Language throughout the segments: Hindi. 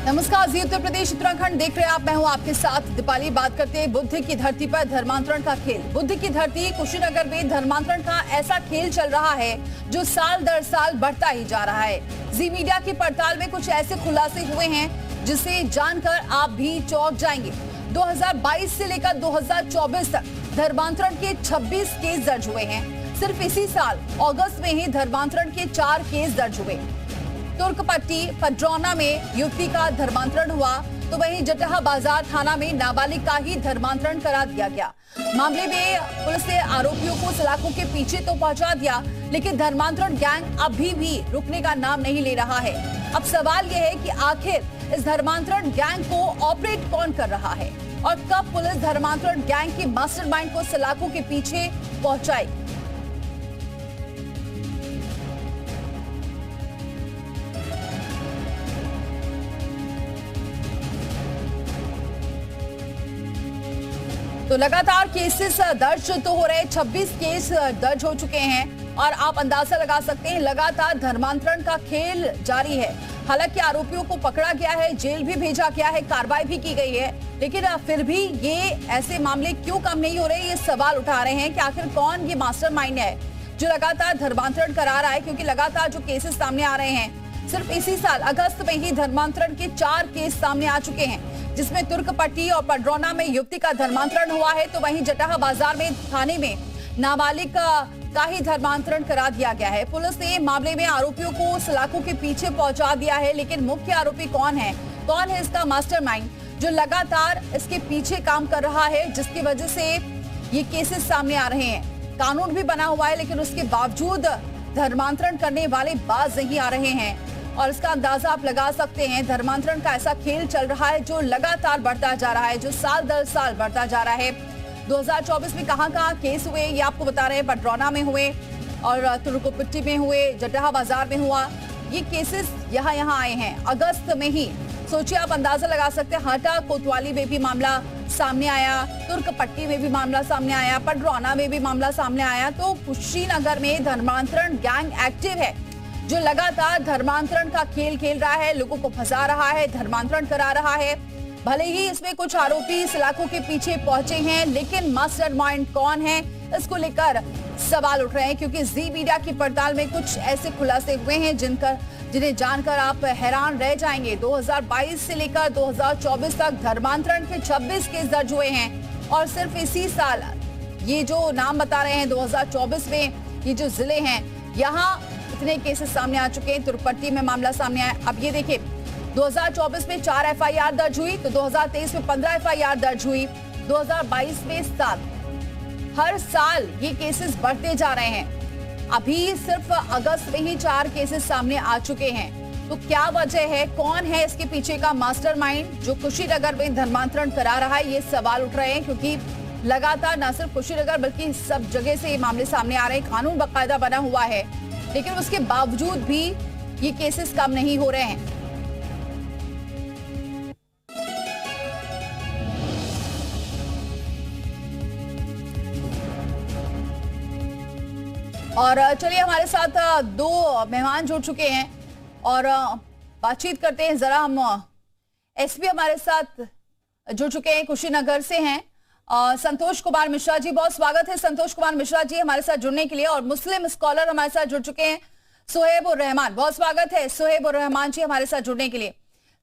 नमस्कार, जी उत्तर प्रदेश उत्तराखंड देख रहे हैं आप। मैं हूं आपके साथ दीपाली। बात करते हैं बुद्ध की धरती पर धर्मांतरण का खेल। बुद्ध की धरती कुशीनगर में धर्मांतरण का ऐसा खेल चल रहा है जो साल दर साल बढ़ता ही जा रहा है। जी मीडिया की पड़ताल में कुछ ऐसे खुलासे हुए हैं जिसे जानकर आप भी चौंक जाएंगे। 2022 से लेकर 2024 तक धर्मांतरण के 26 केस दर्ज हुए हैं। सिर्फ इसी साल अगस्त में ही धर्मांतरण के 4 केस दर्ज हुए। तुर्कपट्टी पडरौना में युवती का धर्मांतरण हुआ, तो वहीं जटहा बाजार थाना में नाबालिग का ही धर्मांतरण करा दिया गया। मामले में पुलिस ने आरोपियों को सलाखों के पीछे तो पहुंचा दिया, लेकिन धर्मांतरण गैंग अभी भी रुकने का नाम नहीं ले रहा है। अब सवाल यह है कि आखिर इस धर्मांतरण गैंग को ऑपरेट कौन कर रहा है और कब पुलिस धर्मांतरण गैंग के मास्टरमाइंड को सलाखों के पीछे पहुंचाएगी। तो लगातार केसेस दर्ज तो हो रहे, 26 केस दर्ज हो चुके हैं और आप अंदाजा लगा सकते हैं लगातार धर्मांतरण का खेल जारी है। हालांकि आरोपियों को पकड़ा गया है, जेल भी भेजा गया है, कार्रवाई भी की गई है, लेकिन फिर भी ये ऐसे मामले क्यों कम नहीं हो रहे, ये सवाल उठा रहे हैं कि आखिर कौन ये मास्टरमाइंड है जो लगातार धर्मांतरण करा रहा है। क्योंकि लगातार जो केसेस सामने आ रहे हैं, सिर्फ इसी साल अगस्त में ही धर्मांतरण के 4 केस सामने आ चुके हैं, जिसमें तुर्कपट्टी और पडरौना में युवती का धर्मांतरण हुआ है, तो वहीं जटहा बाजार में थाने में नाबालिग का ही धर्मांतरण करा दिया गया है। पुलिस ने मामले में आरोपियों को सलाखों के पीछे पहुंचा दिया है, लेकिन मुख्य आरोपी कौन है इसका मास्टरमाइंड जो लगातार इसके पीछे काम कर रहा है, जिसकी वजह से ये केसेस सामने आ रहे हैं। कानून भी बना हुआ है, लेकिन उसके बावजूद धर्मांतरण करने वाले बाज नहीं आ रहे हैं और इसका अंदाजा आप लगा सकते हैं। धर्मांतरण का ऐसा खेल चल रहा है जो लगातार बढ़ता जा रहा है, जो साल दर साल बढ़ता जा रहा है। 2024 में कहां केस हुए ये आपको बता रहे हैं। पडरौना में हुए और तुर्कपट्टी में हुए, जटहा बाजार में हुआ। ये केसेस यहाँ आए हैं अगस्त में ही। सोचिए, आप अंदाजा लगा सकते हैं। हाटा कोतवाली में भी मामला सामने आया, तुर्कपट्टी में भी मामला सामने आया, पडरौना में भी मामला सामने आया। तो कुशीनगर में धर्मांतरण गैंग एक्टिव है जो लगातार धर्मांतरण का खेल खेल रहा है, लोगों को फंसा रहा है, धर्मांतरण करा रहा है। भले ही इसमें कुछ आरोपी सलाखों के पीछे पहुंचे हैं, लेकिन मास्टरमाइंड कौन है, इसको लेकर सवाल उठ रहे हैं। क्योंकि जी मीडिया की पड़ताल में कुछ ऐसे खुलासे हुए हैं जिन्हें जानकर आप हैरान रह जाएंगे। 2022 से लेकर 2024 तक धर्मांतरण के 26 केस दर्ज हुए हैं और सिर्फ इसी साल ये जो नाम बता रहे हैं 2024 में ये जो जिले हैं, यहाँ इतने केसेस सामने आ चुके हैं। तुर्कपट्टी में मामला सामने आया। अब ये देखिए, 2024 में 4 एफआईआर दर्ज हुई, तो 2023 में 15 एफआईआर दर्ज हुई, 2022 में 7। हर साल ये केसेस बढ़ते जा रहे हैं। अभी सिर्फ अगस्त में ही 4 केसेस सामने आ चुके हैं। तो क्या वजह है, कौन है इसके पीछे का मास्टरमाइंड जो कुशीनगर में धर्मांतरण करा रहा है, ये सवाल उठ रहे हैं। क्योंकि लगातार न सिर्फ कुशीनगर बल्कि सब जगह से ये मामले सामने आ रहे हैं। कानून बाकायदा बना हुआ है, लेकिन उसके बावजूद भी ये केसेस कम नहीं हो रहे हैं। और चलिए, हमारे साथ 2 मेहमान जुड़ चुके हैं और बातचीत करते हैं। जरा हम एसपी हमारे साथ जुड़ चुके हैं, कुशीनगर से हैं, संतोष कुमार मिश्रा जी। बहुत स्वागत है संतोष कुमार मिश्रा जी हमारे साथ जुड़ने के लिए। और मुस्लिम स्कॉलर हमारे साथ जुड़ चुके हैं, सुहेब उर रहमान। बहुत स्वागत है सुहेब उर रहमान जी हमारे साथ जुड़ने के लिए।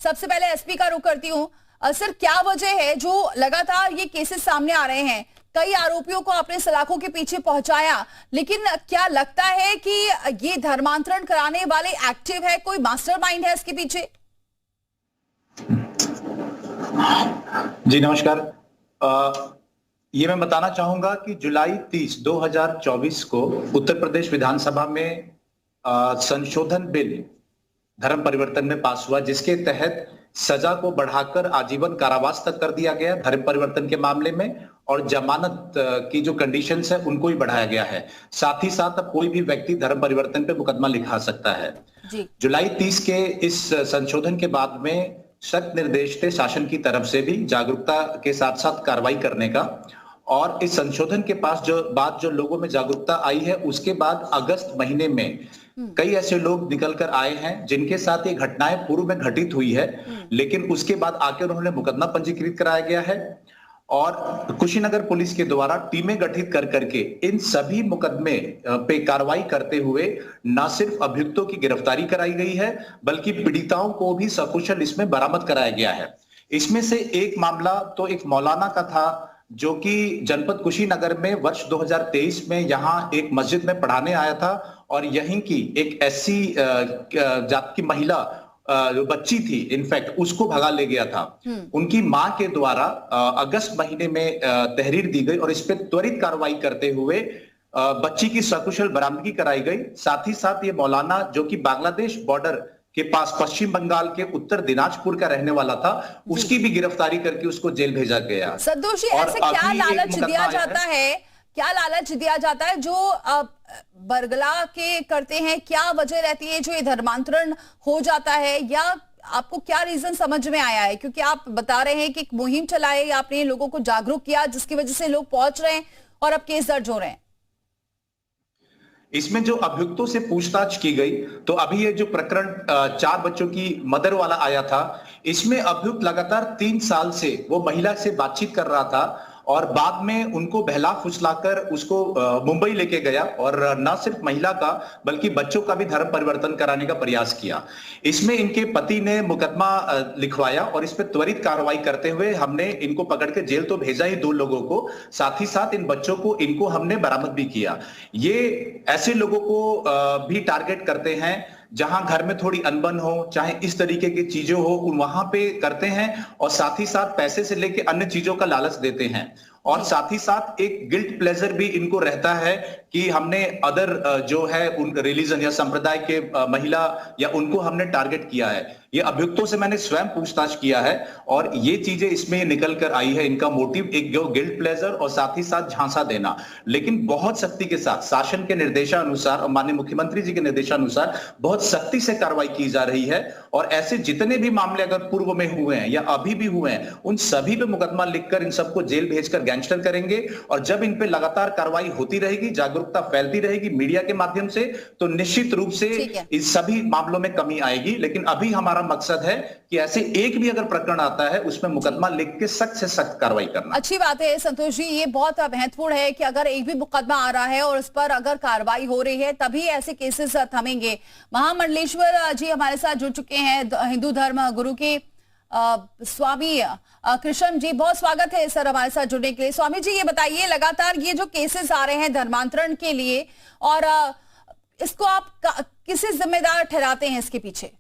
सबसे पहले एसपी का रुख करती हूँ। सर, क्या वजह है जो लगातार ये केसेस सामने आ रहे हैं? कई आरोपियों को अपने सलाखों के पीछे पहुंचाया, लेकिन क्या लगता है कि ये धर्मांतरण कराने वाले एक्टिव है, कोई मास्टरमाइंड है इसके पीछे? जी नमस्कार। ये मैं बताना चाहूंगा कि जुलाई 30, 2024 को उत्तर प्रदेश विधानसभा में संशोधन बिल धर्म परिवर्तन में पास हुआ, जिसके तहत सजा को बढ़ाकर आजीवन कारावास तक कर दिया गया धर्म परिवर्तन के मामले में, और जमानत की जो कंडीशंस है उनको भी बढ़ाया गया है। साथ ही साथ अब कोई भी व्यक्ति धर्म परिवर्तन पे मुकदमा लिखा सकता है। जुलाई 30 के इस संशोधन के बाद में सख्त निर्देश थे शासन की तरफ से भी जागरूकता के साथ साथ कार्रवाई करने का। और इस संशोधन के बाद जो लोगों में जागरूकता आई है, उसके बाद अगस्त महीने में कई ऐसे लोग निकल कर आए हैं जिनके साथ ये घटनाएं पूर्व में घटित हुई है, लेकिन उसके बाद आकर उन्होंने मुकदमा पंजीकृत कराया गया है और कुशीनगर पुलिस के द्वारा टीमें गठित कर करके इन सभी मुकदमे पे कार्रवाई करते हुए न सिर्फ अभियुक्तों की गिरफ्तारी कराई गई है, बल्कि पीड़िताओं को भी सकुशल इसमें बरामद कराया गया है। इसमें से एक मामला तो एक मौलाना का था, जो कि जनपद कुशीनगर में वर्ष 2023 में यहां एक मस्जिद में पढ़ाने आया था और यहीं की एक एससी जात की महिला जो बच्ची थी, इनफैक्ट उसको भगा ले गया था। उनकी मां के द्वारा अगस्त महीने में तहरीर दी गई और इस पर त्वरित कार्रवाई करते हुए बच्ची की सकुशल बरामदगी कराई गई। साथ ही साथ ये मौलाना, जो कि बांग्लादेश बॉर्डर के पास पश्चिम बंगाल के उत्तर दिनाजपुर का रहने वाला था, उसकी भी गिरफ्तारी करके उसको जेल भेजा गया। संतोष जी, ऐसे क्या लालच दिया जाता है, क्या लालच दिया जाता है जो बरगला के करते हैं? क्या वजह रहती है जो ये धर्मांतरण हो जाता है, या आपको क्या रीजन समझ में आया है? क्योंकि आप बता रहे हैं कि एक मुहिम चलाई, आपने लोगों को जागरूक किया, जिसकी वजह से लोग पहुंच रहे हैं और अब केस दर्ज हो रहे हैं। इसमें जो अभियुक्तों से पूछताछ की गई, तो अभी ये जो प्रकरण 4 बच्चों की मदर वाला आया था, इसमें अभियुक्त लगातार 3 साल से वो महिला से बातचीत कर रहा था और बाद में उनको बहला फुसलाकर उसको मुंबई लेके गया और न सिर्फ महिला का बल्कि बच्चों का भी धर्म परिवर्तन कराने का प्रयास किया। इसमें इनके पति ने मुकदमा लिखवाया और इस पर त्वरित कार्रवाई करते हुए हमने इनको पकड़ के जेल तो भेजा ही 2 लोगों को, साथ ही साथ इन बच्चों को इनको हमने बरामद भी किया। ये ऐसे लोगों को भी टारगेट करते हैं जहां घर में थोड़ी अनबन हो, चाहे इस तरीके की चीजें हो, वहां पे करते हैं और साथ ही साथ पैसे से लेके अन्य चीजों का लालच देते हैं और साथ ही साथ एक गिल्ट प्लेजर भी इनको रहता है कि हमने अदर जो है उन रिलीजन या संप्रदाय के महिला या उनको हमने टारगेट किया है। ये अभियुक्तों से मैंने स्वयं पूछताछ किया है और ये चीजें इसमें निकल कर आई है। इनका मोटिव एक जो गिल्ट प्लेजर और साथ ही साथ झांसा देना, लेकिन बहुत सख्ती के साथ शासन के निर्देशानुसार और माननीय मुख्यमंत्री जी के निर्देशानुसार बहुत सख्ती से कार्रवाई की जा रही है और ऐसे जितने भी मामले अगर पूर्व में हुए हैं या अभी भी हुए हैं, उन सभी पे मुकदमा लिखकर इन सबको जेल भेजकर गैंगस्टर करेंगे और जब इन पे लगातार कार्रवाई होती रहेगी, जागरूकता फैलती रहेगी मीडिया के माध्यम से, तो निश्चित रूप से इस सभी मामलों में कमी आएगी। लेकिन अभी हमारा मकसद है कि ऐसे एक भी अगर प्रकरण आता है उसमें मुकदमा लिख के सख्त से सख्त कार्रवाई करना। अच्छी बात है संतोष जी, ये बहुत महत्वपूर्ण है कि अगर एक भी मुकदमा आ रहा है और उस पर अगर कार्रवाई हो रही है तभी ऐसे केसेस थमेंगे। महामंडलेश्वर जी हमारे साथ जुड़ चुके हैं, हिंदू धर्म गुरु के स्वामी कृष्ण जी, बहुत स्वागत है सर हमारे साथ जुड़ने के लिए। स्वामी जी, ये बताइए, लगातार ये जो केसेस आ रहे हैं धर्मांतरण के लिए, और इसको आप किसे जिम्मेदार ठहराते हैं इसके पीछे?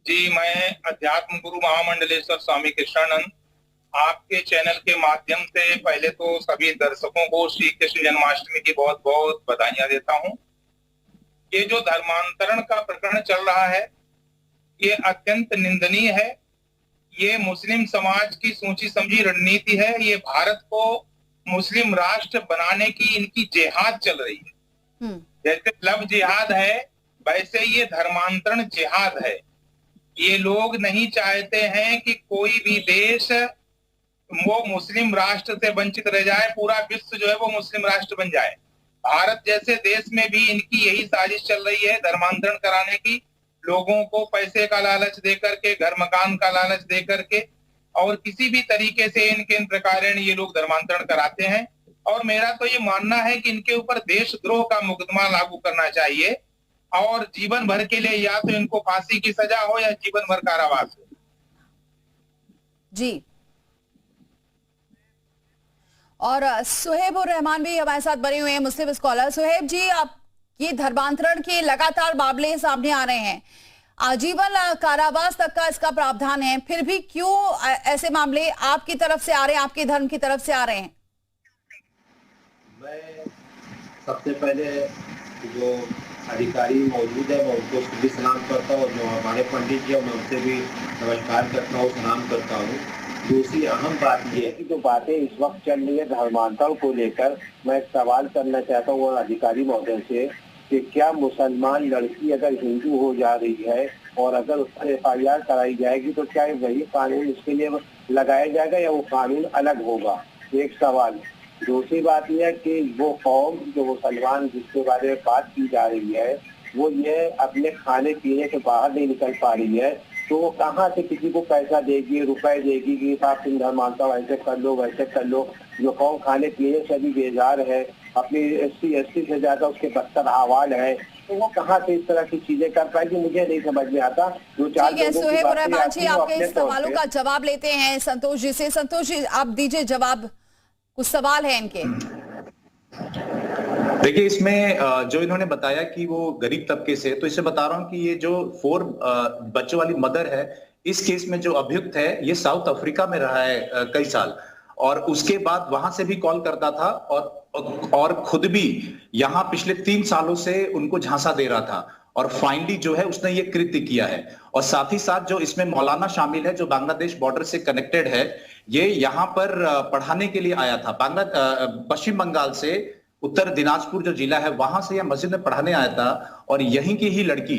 जी, मैं अध्यात्म गुरु महामंडलेश्वर स्वामी कृष्णानंद आपके चैनल के माध्यम से पहले तो सभी दर्शकों को श्री कृष्ण जन्माष्टमी की बहुत बहुत बधाइयां देता हूं। ये जो धर्मांतरण का प्रकरण चल रहा है ये अत्यंत निंदनीय है। ये मुस्लिम समाज की सोची समझी रणनीति है। ये भारत को मुस्लिम राष्ट्र बनाने की इनकी जिहाद चल रही है। जैसे लव जिहाद है वैसे ये धर्मांतरण जिहाद है। ये लोग नहीं चाहते हैं कि कोई भी देश वो मुस्लिम राष्ट्र से वंचित रह जाए, पूरा विश्व जो है वो मुस्लिम राष्ट्र बन जाए। भारत जैसे देश में भी इनकी यही साजिश चल रही है धर्मांतरण कराने की, लोगों को पैसे का लालच दे करके, घर मकान का लालच दे करके, और किसी भी तरीके से इनके इन प्रकार ये लोग धर्मांतरण कराते हैं। और मेरा तो ये मानना है कि इनके ऊपर देशद्रोह का मुकदमा लागू करना चाहिए और जीवन भर के लिए या तो इनको फांसी की सजा हो या जीवन भर कारावास हो। जी, और सुहेब उर रहमान भी हमारे साथ बने हुए हैं, मुस्लिम स्कॉलर। सुहेब जी, आप ये धर्मांतरण के लगातार मामले सामने आ रहे हैं, आजीवन कारावास तक का इसका प्रावधान है, फिर भी क्यों ऐसे मामले आपकी तरफ से आ रहे हैं, आपके धर्म की तरफ से आ रहे हैं? मैं सबसे पहले जो अधिकारी मौजूद है मैं उनको भी सलाम करता हूँ, जो हमारे पंडित जी मैं उनसे भी नमस्कार करता हूँ, सलाम करता हूँ। दूसरी अहम बात यह है कि जो बातें इस वक्त चल रही है धर्मांतरण को लेकर, मैं एक सवाल करना चाहता हूँ अधिकारी महोदय से कि क्या मुसलमान लड़की अगर हिंदू हो जा रही है और अगर उस पर FIR कराई जाएगी तो क्या वही कानून उसके लिए लगाया जाएगा या वो कानून अलग होगा? एक सवाल। दूसरी बात यह है कि वो कौम जो मुसलमान जिसके बारे में बात की जा रही है वो ये अपने खाने पीने के बाहर नहीं निकल पा रही है, तो वो कहाँ से किसी को पैसा देगी, रुपए देगी कि साहब तुम धर्म मानता हो ऐसे कर लो वैसे कर लो। जो कौम खाने पीने से भी बेजार है, अपनी SC से ज्यादा उसके बदतर अहवाल है, तो वो कहाँ से इस तरह की चीजें कर पाएगी, मुझे नहीं समझ में आता। जो चार ठीक है सोहेब रहमान जी, आपके इस सवालों का जवाब लेते हैं संतोष जी से। संतोष जी आप दीजिए जवाब, कुछ सवाल है इनके। देखिए इसमें जो इन्होंने बताया कि वो गरीब तबके से, तो इसे बता रहा हूं कि ये जो 4 बच्चों वाली मदर है, इस केस में जो अभियुक्त है ये साउथ अफ्रीका में रहा है कई साल, और उसके बाद वहां से भी कॉल करता था और खुद भी यहाँ पिछले 3 सालों से उनको झांसा दे रहा था, और फाइनली जो है उसने ये कृत्य किया है। और साथ ही साथ जो इसमें मौलाना शामिल है जो बांग्लादेश बॉर्डर से कनेक्टेड है, ये यहाँ पर पढ़ाने के लिए आया था। पश्चिम बंगाल से उत्तर दिनाजपुर जो जिला है वहां से यह मस्जिद में पढ़ाने आया था, और यहीं की ही लड़की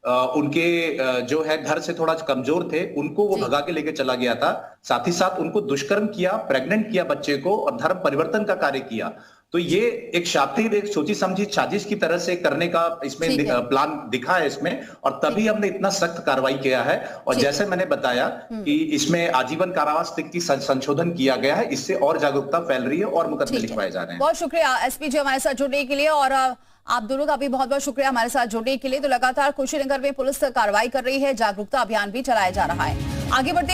उनके जो है घर से थोड़ा कमजोर थे, उनको वो भगा के लेके चला गया था। साथ ही साथ उनको दुष्कर्म किया, प्रेग्नेंट किया बच्चे को, और धर्म परिवर्तन का कार्य किया। तो ये एक शातिर, एक सोची समझी साजिश की तरह से करने का इसमें प्लान दिखा है इसमें, और तभी हमने इतना सख्त कार्रवाई किया है। और जैसे मैंने बताया कि इसमें आजीवन कारावास तक की संशोधन किया गया है, इससे और जागरूकता फैल रही है और मुकदमे लिखवाए जा रहे हैं। बहुत शुक्रिया एसपी जी हमारे साथ जुड़ने के लिए, और आप दोनों का भी बहुत बहुत शुक्रिया हमारे साथ जुड़ने के लिए। तो लगातार कुशीनगर में पुलिस कार्रवाई कर रही है, जागरूकता अभियान भी चलाया जा रहा है। आगे बढ़ते